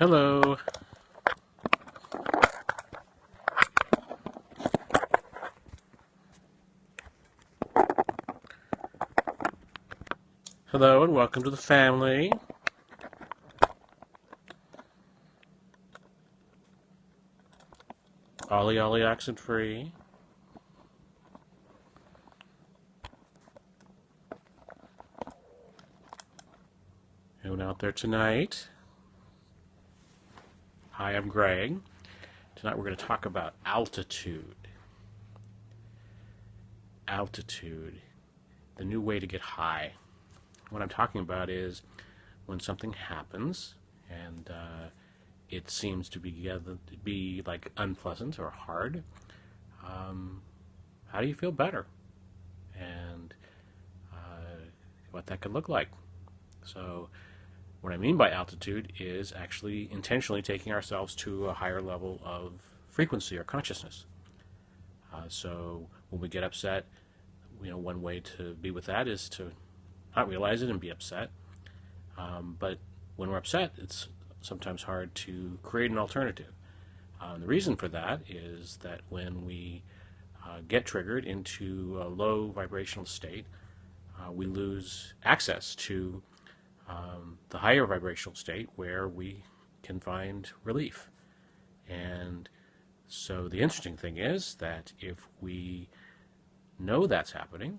Hello. Hello and welcome to the family. Ollie Ollie accent free. Anyone out there tonight? Hi, I'm Greg. Tonight we're going to talk about altitude. Altitude, the new way to get high. What I'm talking about is when something happens and it seems to be like unpleasant or hard. How do you feel better? And what that could look like. So what I mean by altitude is actually intentionally taking ourselves to a higher level of frequency or consciousness. So when we get upset, one way to be with that is to not realize it and be upset. But when we're upset, it's sometimes hard to create an alternative. The reason for that is that when we get triggered into a low vibrational state, we lose access to the higher vibrational state where we can find relief. And so the interesting thing is that if we know that's happening,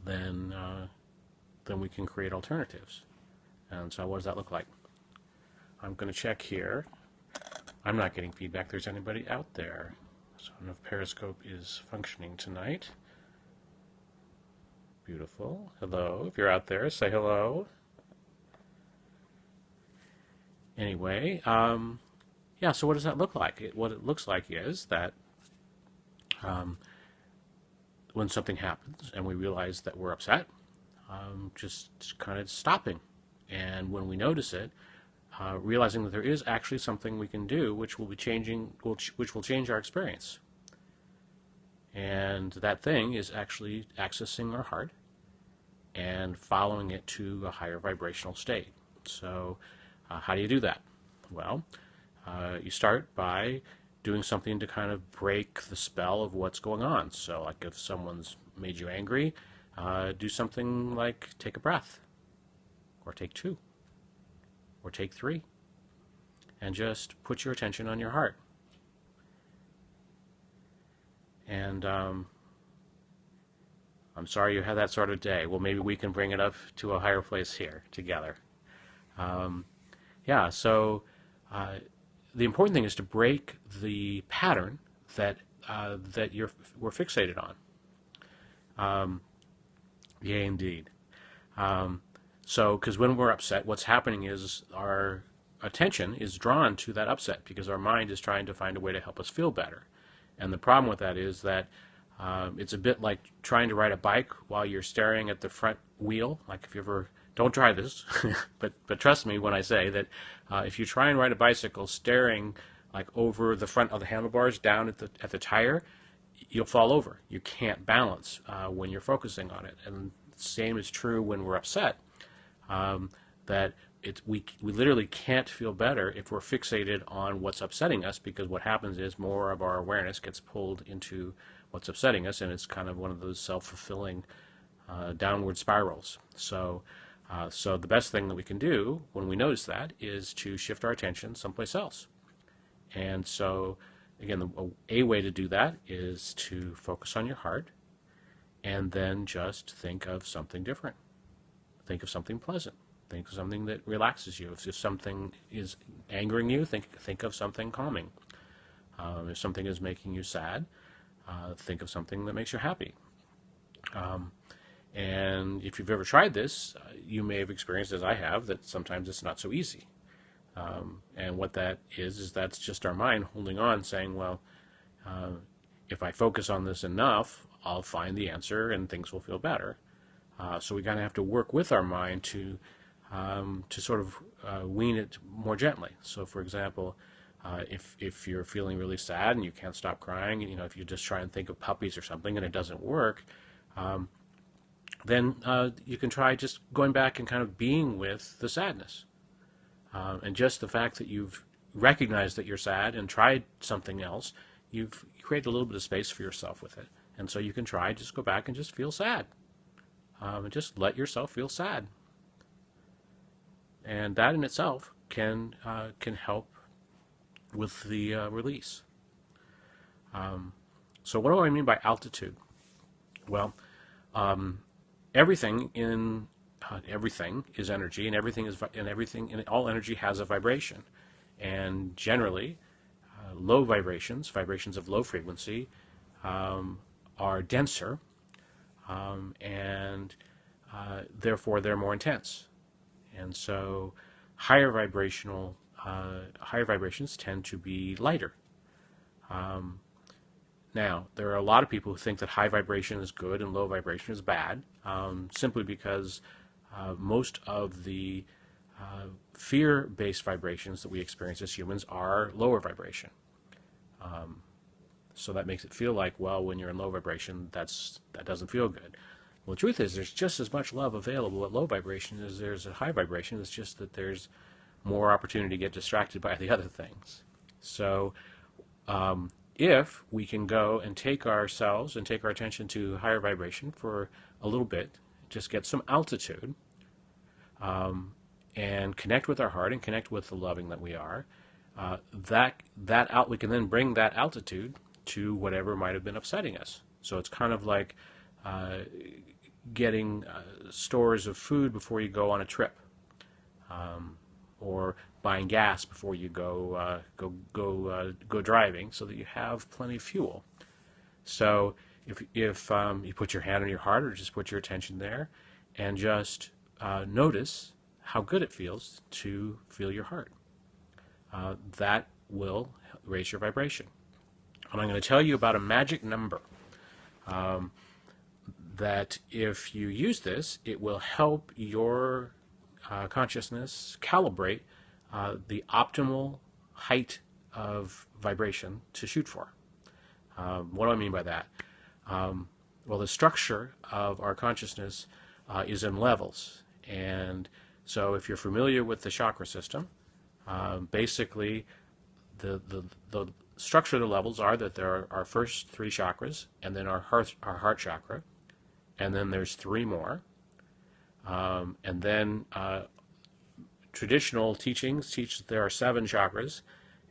then we can create alternatives. And so what does that look like? I'm going to check here. I'm not getting feedback. There's anybody out there. So I don't know if Periscope is functioning tonight. Beautiful. Hello. If you're out there, say hello. Anyway, yeah, so what does that look like? What it looks like is that when something happens and we realize that we're upset, just kind of stopping. And when we notice it, realizing that there is actually something we can do which will change our experience. And that thing is actually accessing our heart and following it to a higher vibrational state. So how do you do that? Well, you start by doing something to kind of break the spell of what's going on. So like if someone's made you angry, do something like take a breath, or take two, or take three, and just put your attention on your heart. And I'm sorry you had that sort of day. Well, maybe we can bring it up to a higher place here together. Yeah, so the important thing is to break the pattern that we're fixated on. Yeah, indeed. So, because when we're upset, what's happening is our attention is drawn to that upset because our mind is trying to find a way to help us feel better. And the problem with that is that it's a bit like trying to ride a bike while you're staring at the front wheel. Like if you ever, don't try this, but trust me when I say that if you try and ride a bicycle staring like over the front of the handlebars down at the tire, you'll fall over. You can't balance when you're focusing on it. And the same is true when we're upset. That we literally can't feel better if we're fixated on what's upsetting us, because what happens is more of our awareness gets pulled into what's upsetting us, and it's kind of one of those self-fulfilling downward spirals. So the best thing that we can do when we notice that is to shift our attention someplace else. And so, again, a way to do that is to focus on your heart and then just think of something different. Think of something pleasant. Think of something that relaxes you. If something is angering you, think of something calming. If something is making you sad, think of something that makes you happy. And if you've ever tried this, you may have experienced, as I have, that sometimes it's not so easy. And what that is that's just our mind holding on, saying, well, if I focus on this enough, I'll find the answer and things will feel better. So we kind of have to work with our mind to sort of wean it more gently. So, for example, if you're feeling really sad and you can't stop crying, if you just try and think of puppies or something and it doesn't work, then you can try just going back and kind of being with the sadness. And just the fact that you've recognized that you're sad and tried something else, you've created a little bit of space for yourself with it. And so you can try, just go back and just feel sad. And just let yourself feel sad. And that in itself can help with the release. So what do I mean by altitude? Well, everything is energy, and all energy has a vibration. And generally, low vibrations of low frequency, are denser, and therefore they're more intense. And so higher vibrations tend to be lighter. Now, there are a lot of people who think that high vibration is good and low vibration is bad, simply because most of the fear-based vibrations that we experience as humans are lower vibration. So that makes it feel like, well, when you're in low vibration, that doesn't feel good. Well, the truth is, there's just as much love available at low vibration as there's at high vibration. It's just that there's more opportunity to get distracted by the other things. So if we can go and take ourselves and take our attention to higher vibration for a little bit, just get some altitude, and connect with our heart and connect with the loving that we are, we can then bring that altitude to whatever might have been upsetting us. So it's kind of like getting stores of food before you go on a trip, or buying gas before you go driving, so that you have plenty of fuel. So if you put your hand on your heart, or just put your attention there, and just notice how good it feels to feel your heart, that will raise your vibration. And I'm going to tell you about a magic number that if you use this, it will help your consciousness calibrate the optimal height of vibration to shoot for. What do I mean by that? Well, the structure of our consciousness is in levels. And so if you're familiar with the chakra system, basically the structure of the levels are that there are our first three chakras, and then our heart chakra, and then there's three more. And then traditional teachings teach that there are 7 chakras,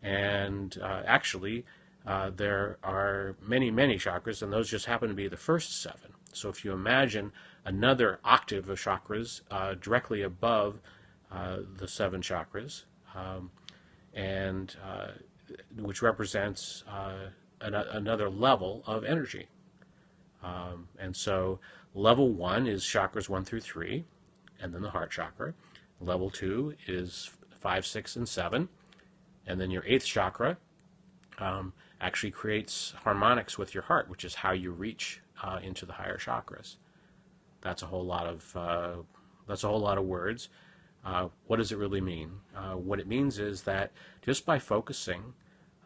and actually there are many, many chakras, and those just happen to be the first 7. So if you imagine another octave of chakras directly above the 7 chakras, and which represents another level of energy. And so level 1 is chakras 1 through 3, and then the heart chakra. Level 2 is 5, 6, and 7, and then your 8th chakra actually creates harmonics with your heart, which is how you reach into the higher chakras. That's a whole lot of words. What does it really mean? What it means is that just by focusing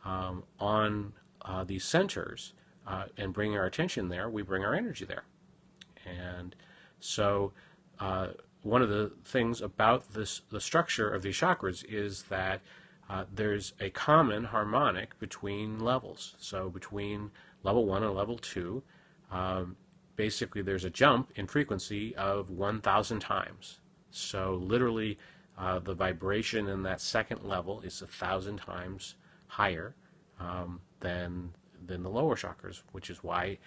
on these centers and bringing our attention there, we bring our energy there. And so one of the things about the structure of these chakras is that there's a common harmonic between levels. So between level 1 and level 2, basically there's a jump in frequency of 1,000 times. So literally the vibration in that second level is 1,000 times higher than the lower chakras, which is why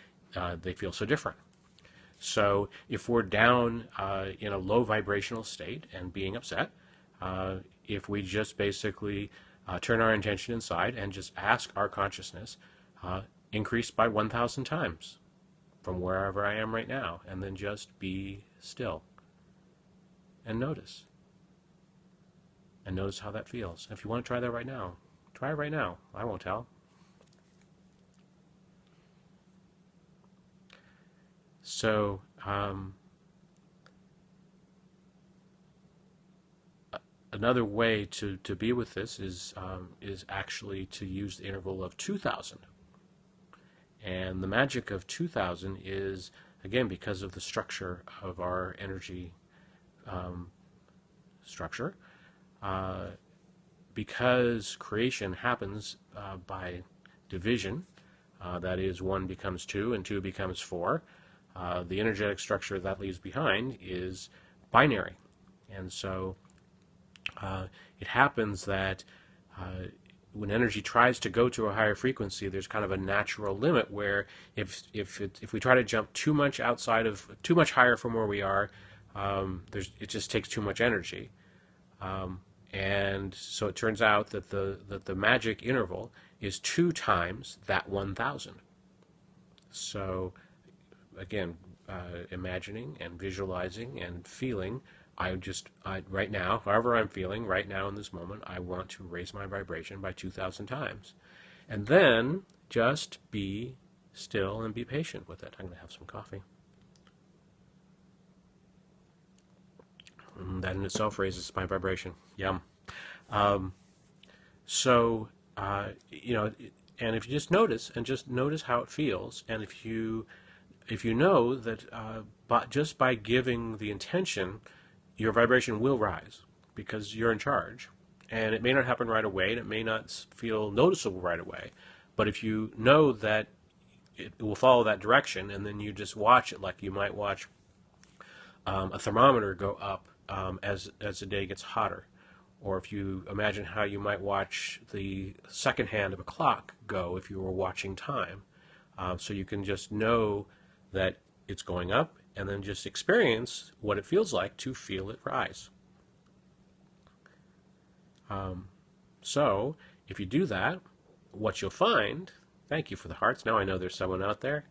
they feel so different. So if we're down in a low vibrational state and being upset, if we just basically turn our intention inside and just ask our consciousness, increase by 1,000 times from wherever I am right now, and then just be still and notice. And notice how that feels. If you want to try that right now, try it right now. I won't tell. So, another way to be with this is actually to use the interval of 2,000. And the magic of 2,000 is, again, because of the structure of our energy structure, because creation happens by division, that is, 1 becomes 2 and 2 becomes 4, the energetic structure that leaves behind is binary. And so it happens that when energy tries to go to a higher frequency, there's kind of a natural limit where if we try to jump too much higher from where we are, it just takes too much energy. And so it turns out that the magic interval is 2 times that 1,000. So again, imagining and visualizing and feeling, right now, however I'm feeling right now in this moment, I want to raise my vibration by 2,000 times. And then just be still and be patient with it. I'm going to have some coffee. And that in itself raises my vibration. Yum. And if you just notice how it feels, and if you know that just by giving the intention, your vibration will rise because you're in charge. And it may not happen right away, and it may not feel noticeable right away. But if you know that it will follow that direction, and then you just watch it like you might watch a thermometer go up as the day gets hotter. Or if you imagine how you might watch the second hand of a clock go if you were watching time. So you can just know that it's going up, and then just experience what it feels like to feel it rise. So if you do that, what you'll find, thank you for the hearts, now I know there's someone out there.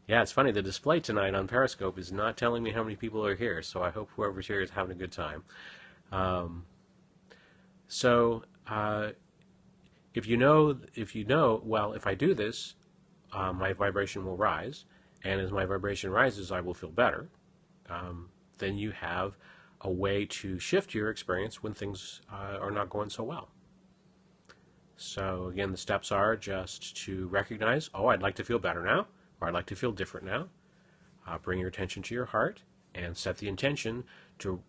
Yeah, it's funny, the display tonight on Periscope is not telling me how many people are here, so I hope whoever's here is having a good time. If you know, well, if I do this, my vibration will rise, and as my vibration rises, I will feel better. Then you have a way to shift your experience when things are not going so well. So again, the steps are just to recognize, oh, I'd like to feel better now, or I'd like to feel different now. Bring your attention to your heart and set the intention to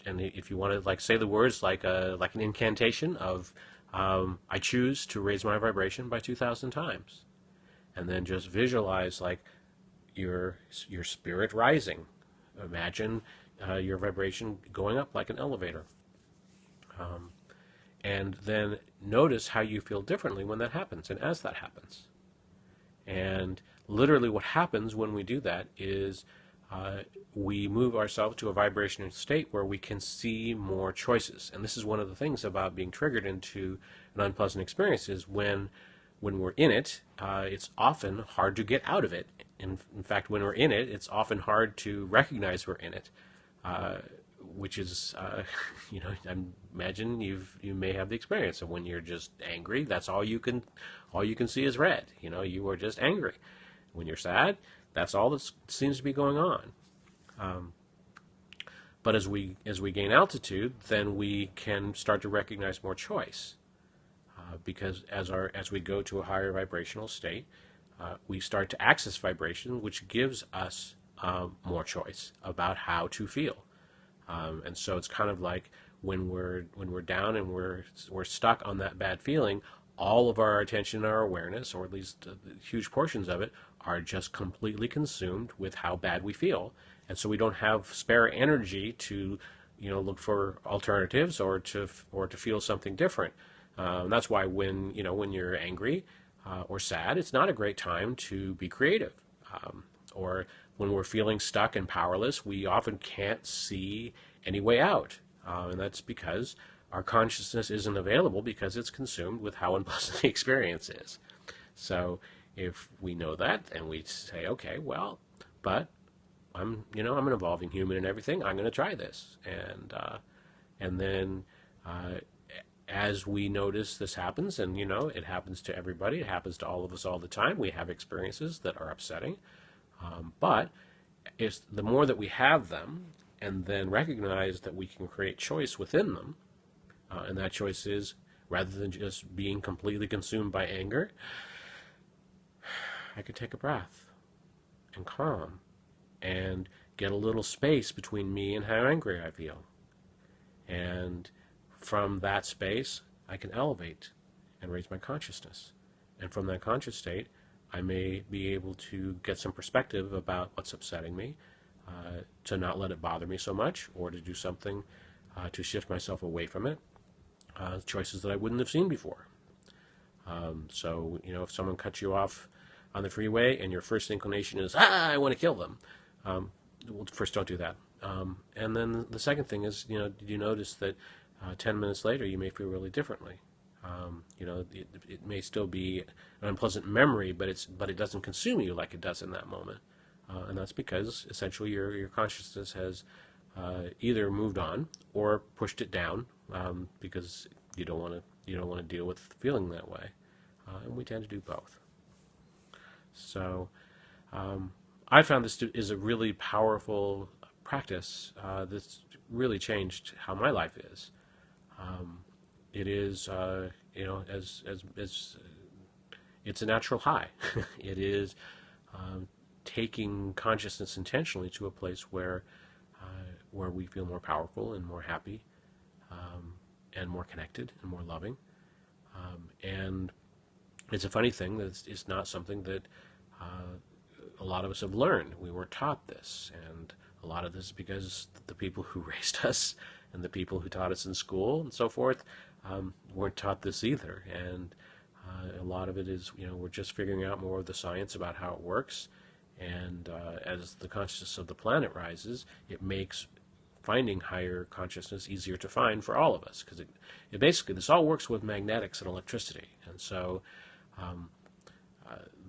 and if you want to say the words like an incantation of, I choose to raise my vibration by 2,000 times. And then just visualize your spirit rising. Imagine your vibration going up like an elevator. And then notice how you feel differently when that happens and as that happens. And literally what happens when we do that is we move ourselves to a vibrational state where we can see more choices. And this is one of the things about being triggered into an unpleasant experience is when we're in it, it's often hard to get out of it. In fact, when we're in it, it's often hard to recognize we're in it, which is, I imagine you may have the experience of when you're just angry. That's all you can see is red. You are just angry. When you're sad, that's all that seems to be going on. But as we gain altitude, then we can start to recognize more choice. Because as we go to a higher vibrational state, we start to access vibration, which gives us more choice about how to feel. And so it's kind of like when we're down and we're stuck on that bad feeling, all of our attention and our awareness, or at least huge portions of it, are just completely consumed with how bad we feel. And so we don't have spare energy to look for alternatives or to feel something different. That's why when you're angry or sad, it's not a great time to be creative. Or when we're feeling stuck and powerless, we often can't see any way out. And that's because our consciousness isn't available because it's consumed with how unpleasant the experience is. So if we know that and we say, okay, well, but I'm an evolving human and everything, I'm going to try this. And then as we notice this happens, and it happens to everybody, it happens to all of us all the time, we have experiences that are upsetting, but it's the more that we have them and then recognize that we can create choice within them, and that choice is, rather than just being completely consumed by anger, I could take a breath and calm and get a little space between me and how angry I feel. And from that space, I can elevate and raise my consciousness. And from that conscious state, I may be able to get some perspective about what's upsetting me, to not let it bother me so much, or to do something to shift myself away from it, choices that I wouldn't have seen before. So, if someone cuts you off on the freeway and your first inclination is, I want to kill them, well, first don't do that. And then the second thing is, did you notice that 10 minutes later you may feel really differently? It may still be an unpleasant memory, but it doesn't consume you like it does in that moment. And that's because essentially your consciousness has either moved on or pushed it down, because you don't want to deal with feeling that way. And we tend to do both. So I found this is a really powerful practice that's really changed how my life is. It is, as it's a natural high. It is taking consciousness intentionally to a place where we feel more powerful and more happy, and more connected and more loving. And it's a funny thing that it's not something that a lot of us have learned. We weren't taught this, and a lot of this is because the people who raised us and the people who taught us in school and so forth weren't taught this either. And a lot of it is, we're just figuring out more of the science about how it works. And as the consciousness of the planet rises, it makes finding higher consciousness easier to find for all of us, because it basically, this all works with magnetics and electricity. And so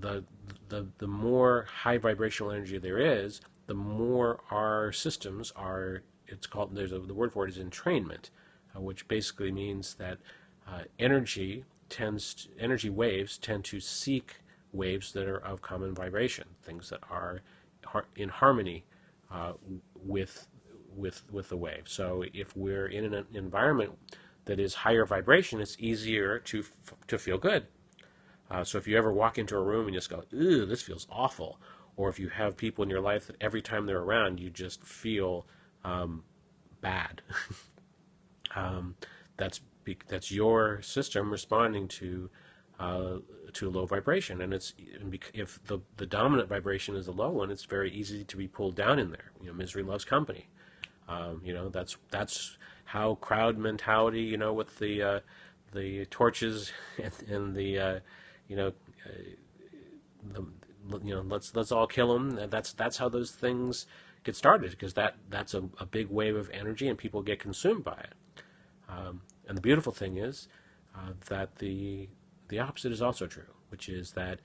the more high vibrational energy there is, the more our systems are, it's called, the word for it is entrainment, which basically means that energy waves tend to seek waves that are of common vibration, things that are in harmony with the wave. So if we're in an environment that is higher vibration, it's easier to feel good. So if you ever walk into a room and just go, "Ew, this feels awful," or if you have people in your life that every time they're around you just feel bad, that's your system responding to low vibration. And if the dominant vibration is a low one, it's very easy to be pulled down in there. Misery loves company. That's how crowd mentality, with the torches and the let's all kill them. That's how those things get started, because that's a big wave of energy and people get consumed by it. And the beautiful thing is that the opposite is also true, which is that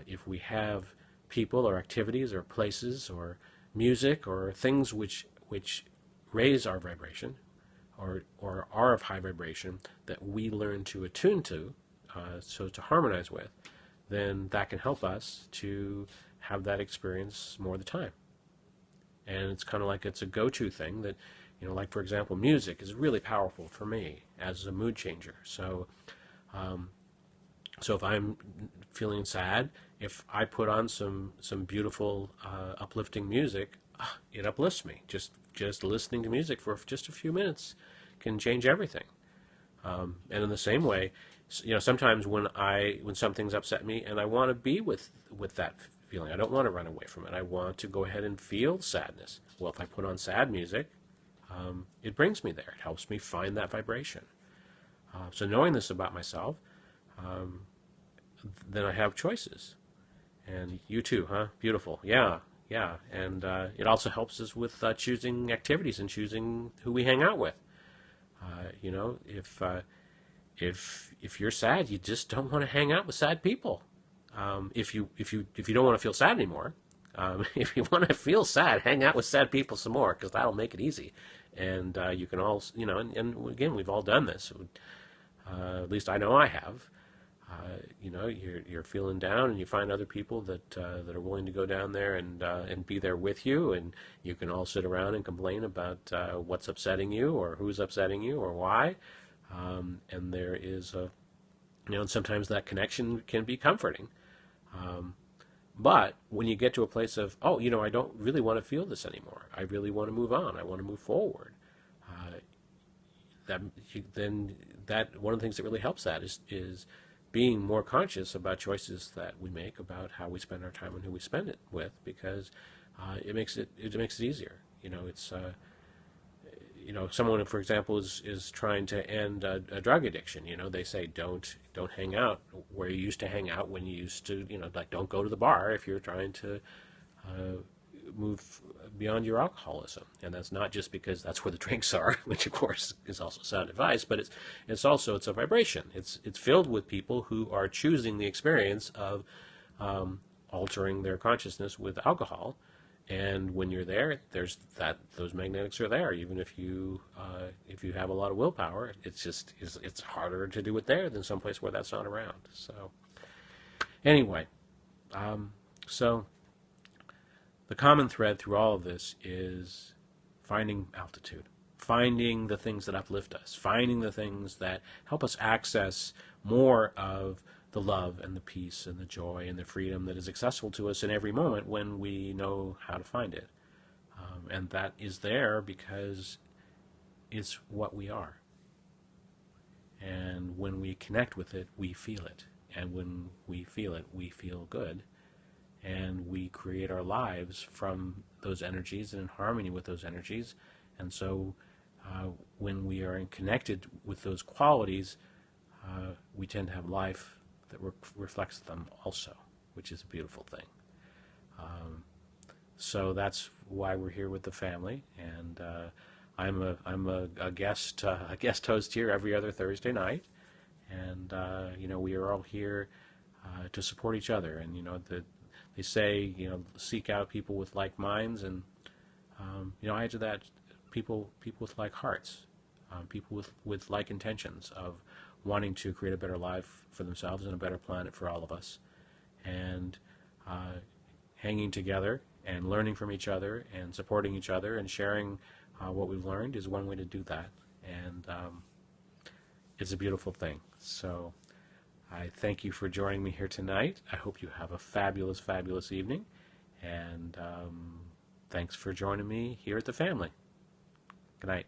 if we have people or activities or places or music or things which raise our vibration or are of high vibration that we learn to attune to, so to harmonize with, then that can help us to have that experience more of the time. And it's kind of like it's a go-to thing that, like for example, music is really powerful for me as a mood changer. So if I'm feeling sad, if I put on some beautiful uplifting music, it uplifts me. Just listening to music for just a few minutes can change everything. And in the same way, sometimes when something's upset me and I want to be with that feeling, I don't want to run away from it. I want to go ahead and feel sadness. Well, if I put on sad music, it brings me there. It helps me find that vibration. So knowing this about myself, then I have choices. And you too, huh? Beautiful. Yeah. And it also helps us with choosing activities and choosing who we hang out with. If you're sad, you just don't want to hang out with sad people. If you don't want to feel sad anymore, if you want to feel sad, hang out with sad people some more, because that'll make it easy. And you can all, and again, we've all done this. At least I know I have. You're feeling down, and you find other people that are willing to go down there and be there with you, and you can all sit around and complain about what's upsetting you, or who's upsetting you, or why. And there is and sometimes that connection can be comforting. But when you get to a place of, I don't really want to feel this anymore. I really want to move on. I want to move forward. Then that one of the things that really helps that is being more conscious about choices that we make about how we spend our time and who we spend it with, because it makes it easier. It's if someone, for example, is trying to end a drug addiction, they say don't hang out where you used to hang out when you used to, like don't go to the bar if you're trying to move beyond your alcoholism. And that's not just because that's where the drinks are, which of course is also sound advice, but it's also a vibration. It's filled with people who are choosing the experience of altering their consciousness with alcohol. And when you're there, those magnetics are there. Even if you have a lot of willpower, it's harder to do it there than someplace where that's not around. So anyway, so the common thread through all of this is finding altitude, finding the things that uplift us, finding the things that help us access more of the love and the peace and the joy and the freedom that is accessible to us in every moment when we know how to find it. And that is there because it's what we are. And when we connect with it, we feel it. And when we feel it, we feel good. And we create our lives from those energies and in harmony with those energies. And so when we are connected with those qualities, we tend to have life that reflects them also, which is a beautiful thing. So that's why we're here with the family, and I'm a guest host here every other Thursday night, and we are all here to support each other. And they say seek out people with like minds, and I add to that people with like hearts, people with like intentions of wanting to create a better life for themselves and a better planet for all of us. And hanging together and learning from each other and supporting each other and sharing what we've learned is one way to do that. And it's a beautiful thing. So I thank you for joining me here tonight. I hope you have a fabulous, fabulous evening. And thanks for joining me here at the family. Good night.